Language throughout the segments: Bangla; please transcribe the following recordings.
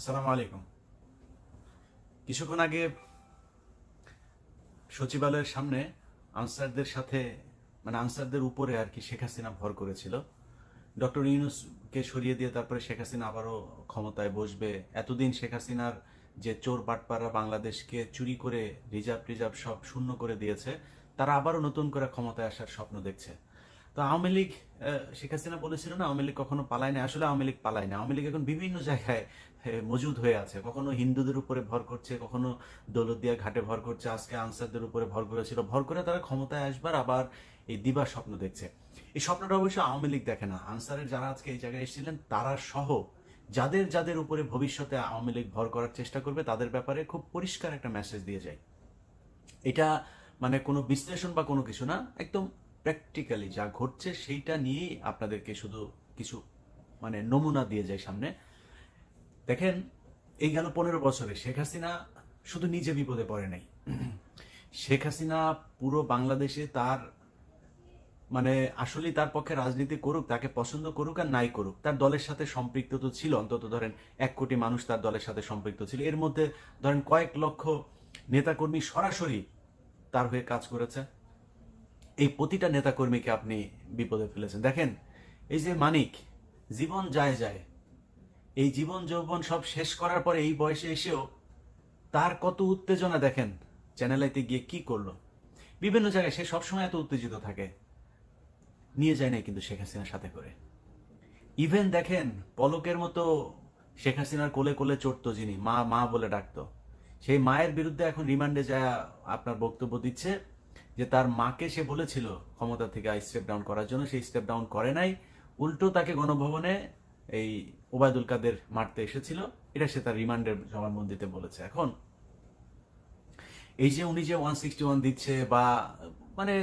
আসসালামু আলাইকুম। কিছুক্ষণ আগে সচিবালয়ের সামনে আনসারদের সাথে আনসারদের উপরে আর কি শেখ হাসিনা ভর করেছিল। ডক্টর ইউনূসকে সরিয়ে দিয়ে তারপরে শেখ হাসিনা আবারও ক্ষমতায় বসবে। এতদিন শেখ হাসিনার যে চোর বাটপাড়া বাংলাদেশকে চুরি করে রিজার্ভ টিজার্ভ সব শূন্য করে দিয়েছে, তারা আবারও নতুন করে ক্ষমতায় আসার স্বপ্ন দেখছে। তো আওয়ামী লীগ, শেখ হাসিনা বলেছিল না আওয়ামী লীগ কখনো পালায় না। আসলে আওয়ামী লীগ পালায় না। আওয়ামী লীগ এখন বিভিন্ন জায়গায় মজুদ হয়ে আছে। কখনো হিন্দুদের উপরে ভর করছে, কখনো দৌলতদিয়া ঘাটে ভর করছে, আজকে আনসারদের উপরে ভর করেছিল। ভর করে তারা ক্ষমতায় আসবার আবার এই দিবার স্বপ্ন দেখছে। এই স্বপ্নটা অবশ্য আওয়ামী লীগ দেখে না। আনসারের যারা আজকে এই জায়গায় এসেছিলেন তারা সহ যাদের যাদের উপরে ভবিষ্যতে আওয়ামী লীগ ভর করার চেষ্টা করবে তাদের ব্যাপারে খুব পরিষ্কার একটা মেসেজ দিয়ে যায়। এটা কোনো বিশ্লেষণ বা কোনো কিছু না, একদম প্র্যাকটিক্যালি যা ঘটছে সেইটা নিয়েই আপনাদেরকে শুধু কিছু নমুনা দিয়ে যায় সামনে। দেখেন, এই গেল 15 বছরে শেখ হাসিনা শুধু নিজে বিপদে পড়ে নাই। শেখ হাসিনা পুরো বাংলাদেশে তার আসলেই তার পক্ষে রাজনীতি করুক, তাকে পছন্দ করুক আর নাই করুক, তার দলের সাথে সম্পৃক্ত তো ছিল। অন্তত ধরেন 1 কোটি মানুষ তার দলের সাথে সম্পৃক্ত ছিল। এর মধ্যে ধরেন কয়েক লক্ষ নেতাকর্মী সরাসরি তার হয়ে কাজ করেছে। এই প্রতিটা নেতাকর্মীকে আপনি বিপদে ফেলেছেন। দেখেন, এই যে মানিক জীবন যায় যায়, এই জীবন যৌবন সব শেষ করার পরে এই বয়সে এসেও তার কত উত্তেজনা দেখেন। চ্যানেল আইতে গিয়ে কি করলো, বিভিন্ন জায়গায় সে সবসময় এত উত্তেজিত থাকে। নিয়ে যায় নাই কিন্তু শেখ হাসিনার সাথে করে। ইভেন দেখেন, পলকের মতো শেখ হাসিনার কোলে কোলে চড়তো যিনি, মা মা বলে ডাকতো, সেই মায়ের বিরুদ্ধে এখন রিমান্ডে যায় আপনার বক্তব্য দিচ্ছে যে তার মাকে সে বলেছিল ক্ষমতা থেকে স্টেপ ডাউন করার জন্য, সেই স্টেপ ডাউন করে নাই, উল্টো তাকে গণভবনে এই ওবায়দুল কাদের মারতে এসেছিল। এটা সে তার রিমান্ডের জবানবন্দিতে বলেছে। এখন এই যে উনি যে 161 দিচ্ছে বা মানে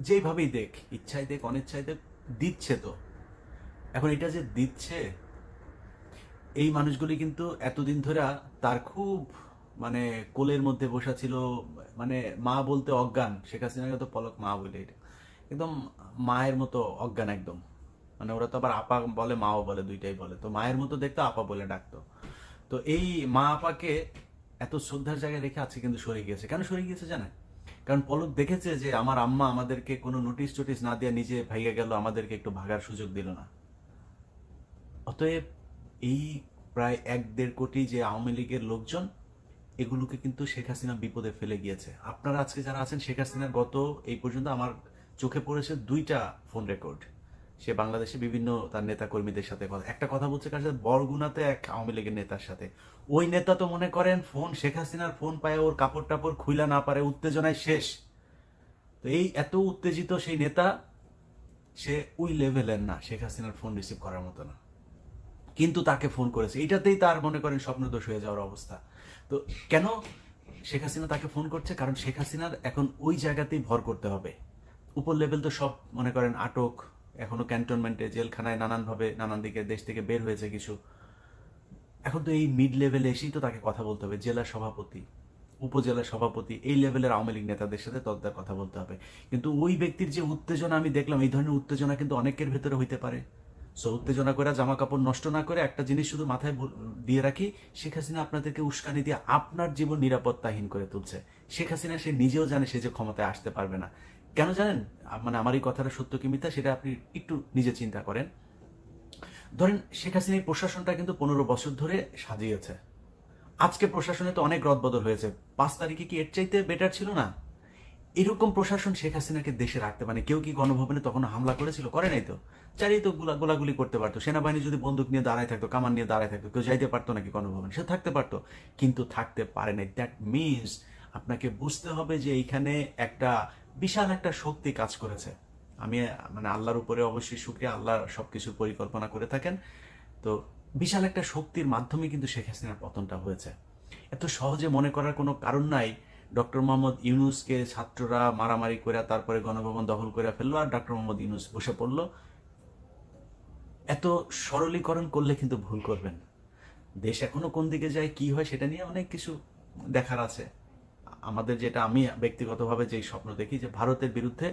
যেইভাবেই দেখ, ইচ্ছায় দেখ অনিচ্ছায় দেখ, দিচ্ছে তো। এখন এটা যে দিচ্ছে, এই মানুষগুলি কিন্তু এতদিন ধরে তার খুব কোলের মধ্যে বসা ছিল। মা বলতে অজ্ঞান। শেখ হাসিনাকে তো পলক মা বলে, এটা একদম মায়ের মতো অজ্ঞান একদম। ওরা তো আবার আপা বলে মাও বলে, দুইটাই বলে। তো মায়ের মতো দেখতো, আপা বলে ডাকতো। তো এই মা আপাকে এত শ্রদ্ধার জায়গায় রেখে আছে কিন্তু সরে গিয়েছে। কেন সরে গিয়েছে জানেন? কারণ পলক দেখেছে যে আমার আম্মা আমাদেরকে কোনো নোটিশ টোটিস না দিয়ে নিজে ভাইয়া গেল, আমাদেরকে একটু ভাগার সুযোগ দিল না। অতএব এই প্রায় 1-1.5 কোটি যে আওয়ামী লীগের লোকজন, এগুলোকে কিন্তু শেখ হাসিনা বিপদে ফেলে গিয়েছে। আপনারা আজকে যারা আছেন, শেখ হাসিনার গত এই পর্যন্ত আমার চোখে পড়েছে 2টা ফোন রেকর্ড। সে বাংলাদেশে বিভিন্ন তার নেতা কর্মীদের সাথে একটা কথা বলছে কার সাথে, বরগুনাতে এক আওয়ামী লীগের নেতার সাথে। ওই নেতা তো মনে করেন ফোন, শেখ হাসিনার ফোন পায় ওর কাপড় টাপড় খুইলা না পারে, উত্তেজনায় শেষ। তো এই এত উত্তেজিত সেই নেতা, সে ওই লেভেলের না, শেখ হাসিনার ফোন রিসিভ করার মতো না, কিন্তু তাকে ফোন করেছে। এটাতেই তার মনে করেন স্বপ্নদোষ হয়ে যাওয়ার অবস্থা। তো কেন শেখ হাসিনা তাকে ফোন করছে? কারণ শেখ হাসিনার এখন ওই জায়গাতেই ভর করতে হবে। উপর লেভেল তো সব মনে করেন আটক, এখনো ক্যান্টনমেন্টে, জেলখানায়, নানানভাবে নানান দিকে দেশ থেকে বের হয়েছে কিছু। এখন তো এই মিড লেভেলে এসেই তো তাকে কথা বলতে হবে। জেলা সভাপতি, উপজেলা সভাপতি, এই লেভেলের আওয়ামী লীগ নেতাদের সাথে তদ্দার কথা বলতে হবে। কিন্তু ওই ব্যক্তির যে উত্তেজনা আমি দেখলাম, এই ধরনের উত্তেজনা কিন্তু অনেকের ভেতরে হইতে পারে। সো উত্তেজনা করে, জামা কাপড় নষ্ট না করে, একটা জিনিস শুধু মাথায় দিয়ে রাখি, শেখ হাসিনা আপনাদেরকে উস্কানি দিয়ে আপনার জীবন নিরাপত্তাহীন করে তুলছে। শেখ হাসিনা সে নিজেও জানে সে যে ক্ষমতায় আসতে পারবে না। কেন জানেন? আমার এই কথাটা সত্য কি মিথ্যা সেটা আপনি একটু নিজে চিন্তা করেন। ধরেন, শেখ হাসিনা এই প্রশাসনটা কিন্তু 15 বছর ধরে সাজিয়েছে। আজকে প্রশাসনে তো অনেক রদবদল হয়েছে। 5 তারিখে কি এর চাইতে বেটার ছিল না? এরকম প্রশাসন শেখ হাসিনাকে দেশে রাখতে, কেউ কি গণভবনে তখন হামলা করেছিল? করে নাই তো। চারিয়ে তো গোলাগুলি করতে পারতো। সেনাবাহিনী যদি বন্দুক নিয়ে দাঁড়ায় থাকতো, কামান নিয়ে দাঁড়ায় থাকতো, কেউ যাইতে পারতো নাকি গণভবনে? সে থাকতে পারতো, কিন্তু থাকতে পারে নাই। দ্যাট মিনস আপনাকে বুঝতে হবে যে এইখানে একটা বিশাল একটা শক্তি কাজ করেছে। আমি আল্লাহর উপরে অবশ্যই শুকরিয়া, আল্লাহ সবকিছুর পরিকল্পনা করে থাকেন। তো বিশাল একটা শক্তির মাধ্যমে কিন্তু শেখ হাসিনার পতনটা হয়েছে। এত সহজে মনে করার কোনো কারণ নাই। ডক্টর মোহাম্মদ ইউনূসকে ছাত্ররা মারামারি করে তারপরে গণভবন দখল করে ফেললো, আর ডক্টর মোহাম্মদ ইউনূস বসে পড়লো। এত সরলীকরণ করলে কিন্তু ভুল করবেন। দেশ এখনো কোন দিকে যায়, কি হয়, সেটা নিয়ে অনেক কিছু দেখার আছে আমাদের। যেটা আমি ব্যক্তিগতভাবে যেই স্বপ্ন দেখি, যে ভারতের বিরুদ্ধে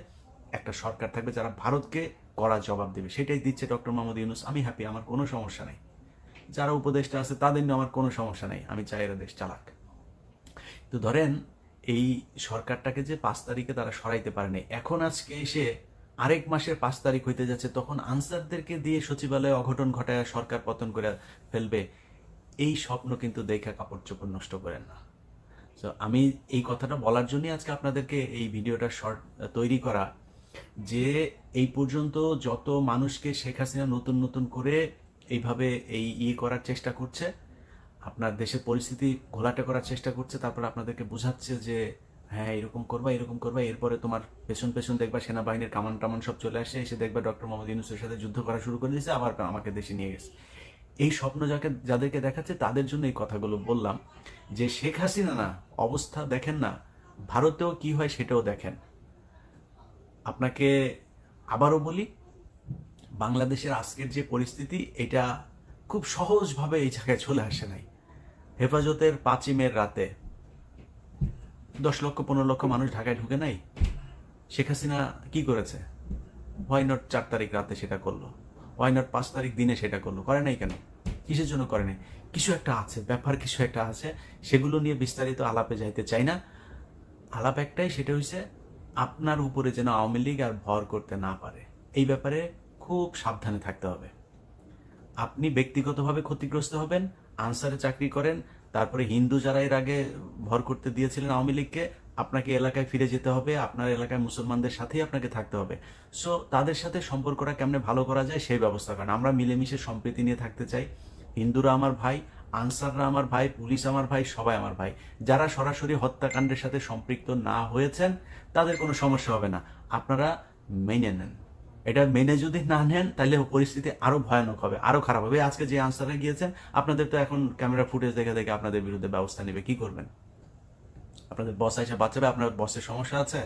একটা সরকার থাকবে যারা ভারতকে কড়া জবাব দেবে। সেটাই দিচ্ছে ডক্টর মোহাম্মদ ইউনূস। আমি হ্যাপি, আমার কোনো সমস্যা নেই। যারা উপদেষ্টা আছে তাদের নিয়ে আমার কোনো সমস্যা নেই, আমি চাই এরা দেশ চালাক। তো ধরেন এই সরকারটাকে যে 5 তারিখে তারা সরাইতে পারেনি, এখন আজকে এসে আরেক মাসের 5 তারিখ হইতে যাচ্ছে, তখন আনসারদেরকে দিয়ে সচিবালয়ে অঘটন ঘটায় সরকার পতন করে ফেলবে, এই স্বপ্ন কিন্তু দেখা কাপড় চোপড় নষ্ট করেন না। তো আমি এই কথাটা বলার জন্যই আজকে আপনাদেরকে এই ভিডিওটা শর্ট তৈরি করা, যে এই পর্যন্ত যত মানুষকে শেখ হাসিনা নতুন নতুন করে এইভাবে করার চেষ্টা করছে, আপনার দেশের পরিস্থিতি ঘোলাটে করার চেষ্টা করছে, তারপর আপনাদেরকে বোঝাচ্ছে যে হ্যাঁ এরকম করবা এরকম করবা, এরপরে তোমার পেছন পেছন দেখবা সেনাবাহিনীর কামান টামান সব চলে আসে, এসে দেখবা ডক্টর মোহাম্মদ ইউনূসের সাথে যুদ্ধ করা শুরু করে দিয়েছে, আবার আমাকে দেশে নিয়ে গেছে। এই স্বপ্ন যাদেরকে দেখাচ্ছে তাদের জন্য এই কথাগুলো বললাম, যে শেখ হাসিনা না অবস্থা দেখেন না, ভারতেও কি হয় সেটাও দেখেন। আপনাকে আবারও বলি, বাংলাদেশের আজকের যে পরিস্থিতি, এটা খুব সহজভাবে এই জায়গায় চলে আসে নাই। হেফাজতের 5ই মের রাতে 10 লক্ষ 15 লক্ষ মানুষ ঢাকায় ঢুকে নাই। শেখ হাসিনা কি করেছে? হোয়াই নট 4 তারিখ রাতে সেটা করলো, হোয়াই নট 5 তারিখ দিনে সেটা করলো? করে নাই কেন? কিসের জন্য করে নাই? কিছু একটা আছে, ব্যাপার কিছু একটা আছে, সেগুলো নিয়ে বিস্তারিত আলাপে যাইতে চাই না। আলাপ একটাই, সেটা হচ্ছে আপনার উপরে যেন আওয়ামী লীগ আর ভর করতে না পারে, এই ব্যাপারে খুব সাবধানে থাকতে হবে। আপনি ব্যক্তিগতভাবে ক্ষতিগ্রস্ত হবেন, আনসারে চাকরি করেন, তারপরে হিন্দু যারা এর আগে ভর করতে দিয়েছিলেন আওয়ামী লীগকে, আপনাকে এলাকায় ফিরে যেতে হবে, আপনার এলাকায় মুসলমানদের সাথেই আপনাকে থাকতে হবে। সো তাদের সাথে সম্পর্কটা কেমনে ভালো করা যায় সেই ব্যবস্থা করেন। আমরা মিলেমিশে সম্প্রীতি নিয়ে থাকতে চাই। হিন্দুরা আমার ভাই, আনসাররা আমার ভাই, পুলিশ আমার ভাই, সবাই আমার ভাই। যারা সরাসরি হত্যাকাণ্ডের সাথে সম্পৃক্ত না হয়েছেন তাদের কোনো সমস্যা হবে না, আপনারা মেনে নেন। এটা মেনে যদি না নেন তাহলে পরিস্থিতি আরো ভয়ানক হবে, আরো খারাপ হবে। আজকে যে আনসারে গিয়েছেন, আপনাদের তো এখন ক্যামেরা ফুটেজ দেখে দেখে আপনাদের বিরুদ্ধে ব্যবস্থা নেবে, কি করবেন? আপনাদের বস এসে বাঁচাবে? আপনার বসের সমস্যা আছে?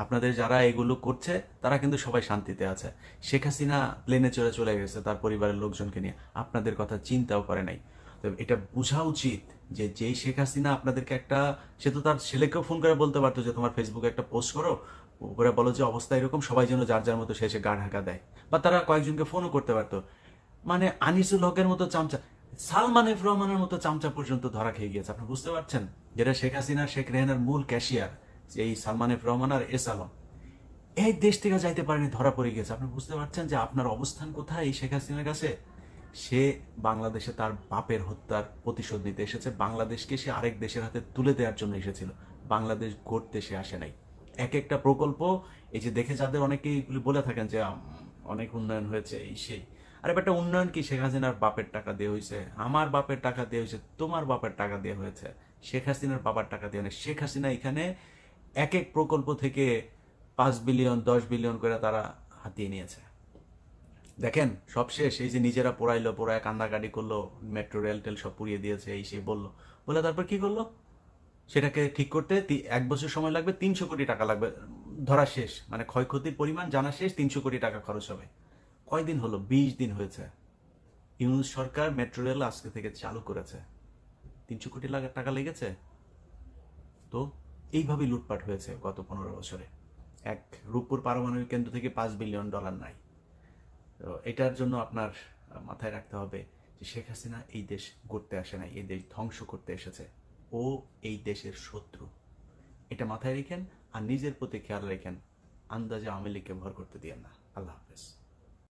আপনাদের যারা এগুলো করছে তারা কিন্তু সবাই শান্তিতে আছে। শেখ হাসিনা প্লেনে চলে গেছে তার পরিবারের লোকজনকে নিয়ে, আপনাদের কথা চিন্তাও করে নাই। তো এটা বোঝা উচিত যে যেই শেখ হাসিনা আপনাদেরকে একটা, সে তো তার ছেলেকেও ফোন করে বলতে পারতো যে তোমার ফেসবুকে একটা পোস্ট করো, করে বলো যে অবস্থা এরকম, সবাই যেন যার যার মতো শেষে গা ঢাকা দেয়, বা তারা কয়েকজনকে ফোনও করতে পারতো। মানে আনিসুল হকের মতো চামচা, সালমান এফ রহমানের মতো চামচা পর্যন্ত ধরা খেয়ে গিয়েছে। আপনি বুঝতে পারছেন? যেটা শেখ হাসিনা শেখ রেহানার মূল ক্যাশিয়ার, এই সালমান এফ রহমান আর এস আলম, এই দেশ থেকে যাইতে পারেনি, ধরা পড়ে গেছে। আপনি বুঝতে পারছেন যে আপনার অবস্থান কোথায় এই শেখ হাসিনার কাছে? সে বাংলাদেশে তার বাপের হত্যার প্রতিশোধ নিতে এসেছে, বাংলাদেশকে সে আরেক দেশের হাতে তুলে দেওয়ার জন্য এসেছিল, বাংলাদেশ গড়তে সে আসে নাই। এক একটা প্রকল্প, এই যে দেখে যাদের অনেকেই বলে থাকেন যে অনেক উন্নয়ন হয়েছে এই সেই, আর একটা উন্নয়ন কি? শেখ হাসিনার বাপের টাকা দিয়ে হয়েছে, আমার বাপের টাকা দিয়ে হয়েছে, তোমার বাপের টাকা দিয়ে হয়েছে, শেখ হাসিনার বাবার টাকা দিয়ে নেই। শেখ হাসিনা এখানে এক এক প্রকল্প থেকে 5 বিলিয়ন 10 বিলিয়ন করে তারা হাতিয়ে নিয়েছে। দেখেন সব শেষ, এই যে নিজেরা পোড়ায় কান্দাকাটি করলো, মেট্রো রেল টেল সব পুড়িয়ে দিয়েছে, এই সেই বললো, বলে তারপর কি করলো? সেটাকে ঠিক করতে 1 বছর সময় লাগবে, 300 কোটি টাকা লাগবে, ধরা শেষ। মানে ক্ষয়ক্ষতির পরিমাণ জানা শেষ, 300 কোটি টাকা খরচ হবে। কয়দিন হলো? 20 দিন হয়েছে। ইউনূস সরকার মেট্রো রেল আজকে থেকে চালু করেছে, 300 কোটি টাকা লেগেছে। তো এইভাবেই লুটপাট হয়েছে গত 15 বছরে। এক রূপপুর পারমাণবিক কেন্দ্র থেকে $5 বিলিয়ন নাই। তো এটার জন্য আপনার মাথায় রাখতে হবে যে শেখ হাসিনা এই দেশ গড়তে আসে নাই, এই দেশ ধ্বংস করতে এসেছে। ও এই দেশের শত্রু, এটা মাথায় রেখেন। আর নিজের প্রতি খেয়াল রেখেন, আন্দাজে আওয়ামী লীগকে ভর করতে দিয়েন না। আল্লাহ হাফেজ।